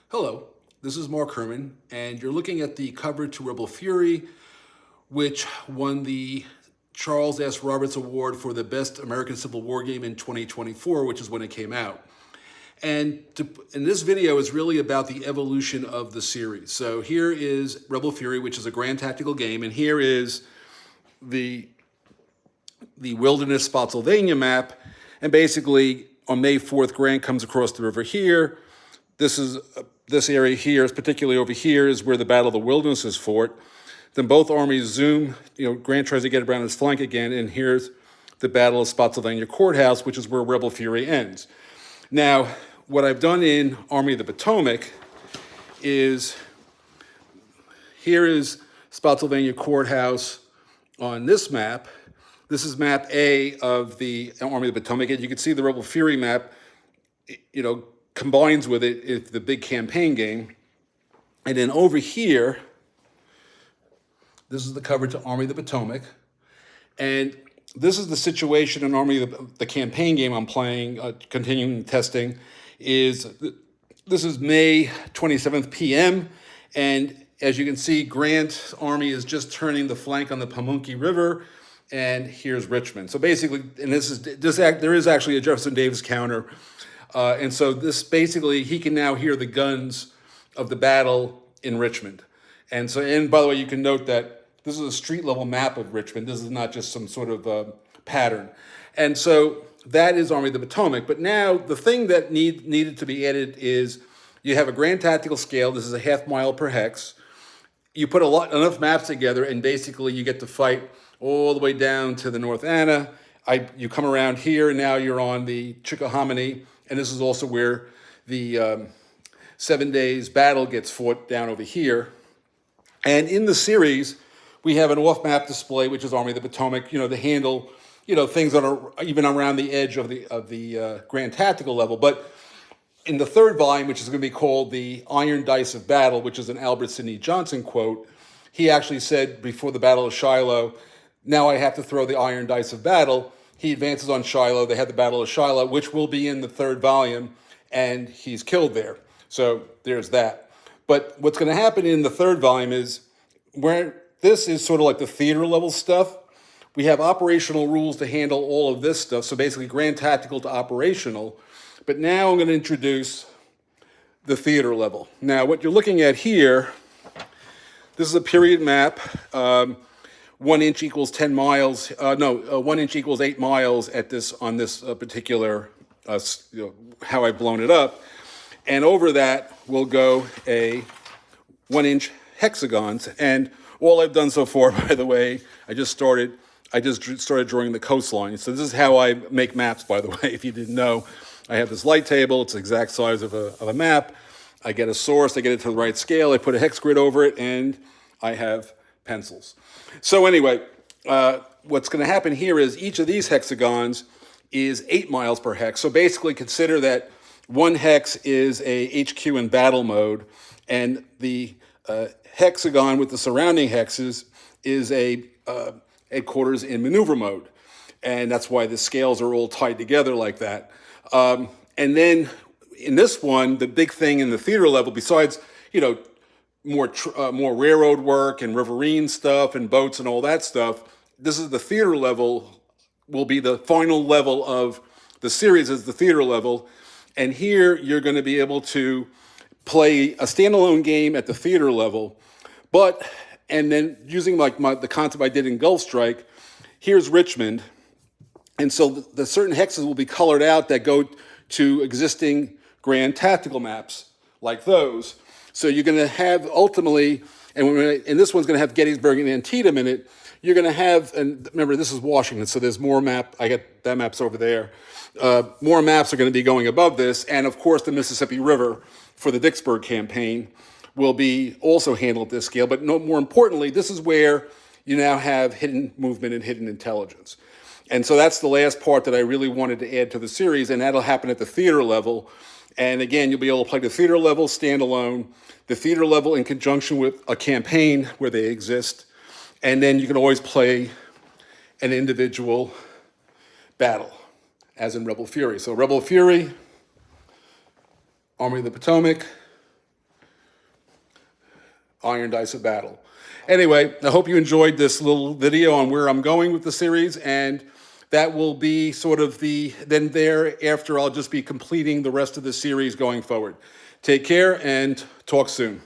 Hello, this is Mark Herman, and you're looking at the cover to Rebel Fury, which won the Charles S. Roberts Award for the Best American Civil War Game in 2024, which is when it came out. And this video is really about the evolution of the series. So here is Rebel Fury, which is a grand tactical game, and here is the Wilderness Spotsylvania map. And basically, on May 4th, Grant comes across the river here. This area here, is particularly over here, is where the Battle of the Wilderness is fought. Then both armies zoom. Grant tries to get around his flank again, and here's the Battle of Spotsylvania Courthouse, which is where Rebel Fury ends. Now, what I've done in Army of the Potomac is, here is Spotsylvania Courthouse on this map. This is map A of the Army of the Potomac, and you can see the Rebel Fury map, combines with it is the big campaign game. And then over here, this is the cover to Army of the Potomac. And this is the situation in Army of the campaign game I'm playing, continuing testing, this is May 27th p.m. And as you can see, Grant's army is just turning the flank on the Pamunkey River, and here's Richmond. So basically, and there is actually a Jefferson Davis counter. And so this basically, he can now hear the guns of the battle in Richmond. And by the way, you can note that this is a street level map of Richmond. This is not just some sort of pattern. And so that is Army of the Potomac. But now the thing that needed to be added is you have a grand tactical scale. This is a half mile per hex. You put enough maps together, and basically you get to fight all the way down to the North Anna. You come around here, and now you're on the Chickahominy. And this is also where the 7 days battle gets fought down over here. And in the series, we have an off-map display, which is Army of the Potomac, to handle, things that are even around the edge of the grand tactical level. But in the third volume, which is going to be called The Iron Dice of Battle, which is an Albert Sidney Johnson quote, he actually said before the Battle of Shiloh, now I have to throw the iron dice of battle. He advances on Shiloh. They had the Battle of Shiloh, which will be in the third volume, and he's killed there. So there's that. But what's going to happen in the third volume is, where this is sort of like the theater level stuff, we have operational rules to handle all of this stuff. So basically grand tactical to operational. But now I'm going to introduce the theater level. Now what you're looking at here, this is a period map. 1 inch equals 10 miles. 1 inch equals 8 miles on this particular, how I've blown it up. And over that will go a 1 inch hexagons. And all I've done so far, by the way, I just started drawing the coastline. So this is how I make maps, by the way, if you didn't know. I have this light table. It's the exact size of a map. I get a source. I get it to the right scale. I put a hex grid over it, and I have pencils. So anyway, what's going to happen here is each of these hexagons is 8 miles per hex. So basically consider that one hex is a HQ in battle mode, and the hexagon with the surrounding hexes is a headquarters in maneuver mode. And that's why the scales are all tied together like that. And then in this one, the big thing in the theater level, besides, more railroad work and riverine stuff and boats and all that stuff, this is the theater level, will be the final level of the series, is the theater level. And here you're going to be able to play a standalone game at the theater level, and then using the concept I did in Gulf Strike, here's Richmond. And so the certain hexes will be colored out that go to existing grand tactical maps like those. So you're going to have ultimately, and this one's going to have Gettysburg and Antietam in it, you're going to have, and remember this is Washington, so there's more map, that map's over there. More maps are going to be going above this, and of course the Mississippi River for the Vicksburg campaign will be also handled at this scale. But more importantly, this is where you now have hidden movement and hidden intelligence. And so that's the last part that I really wanted to add to the series, and that'll happen at the theater level. And again, you'll be able to play the theater level standalone, the theater level in conjunction with a campaign where they exist, and then you can always play an individual battle, as in Rebel Fury. So Rebel Fury, Army of the Potomac, Iron Dice of Battle. Anyway, I hope you enjoyed this little video on where I'm going with the series, and that will be sort of then thereafter I'll just be completing the rest of the series going forward. Take care and talk soon.